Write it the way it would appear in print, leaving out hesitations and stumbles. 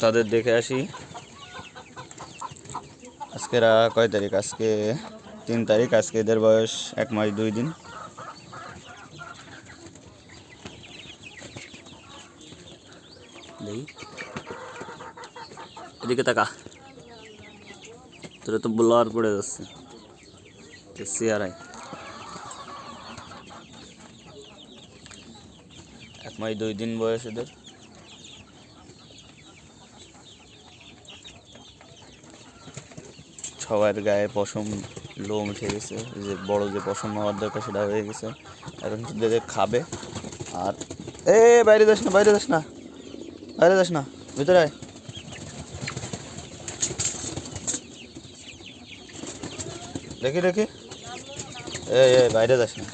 তাদের দেখে আসি। আজকের কয় তারিখ? আজকে 3 তারিখ। আজকে এদের বয়স 1 মাস 2 দিন। এদিকে তাকা, তোরা তো ব্লার পড়ে যাচ্ছে চেয়ারায়। 1 মাস 2 দিন বয়স এদের। সবার গায়ে পশম লোম উঠে গেছে, যে বড় যে পশম হওয়ার দরকার সেটা হয়ে গেছে। এখন শুধু এদের খাবে। আর বাইরে যাস না, বাইরে যাস না, বাইরে যাস না, ভিতরে আয়। দেখি দেখি, বাইরে যাস না।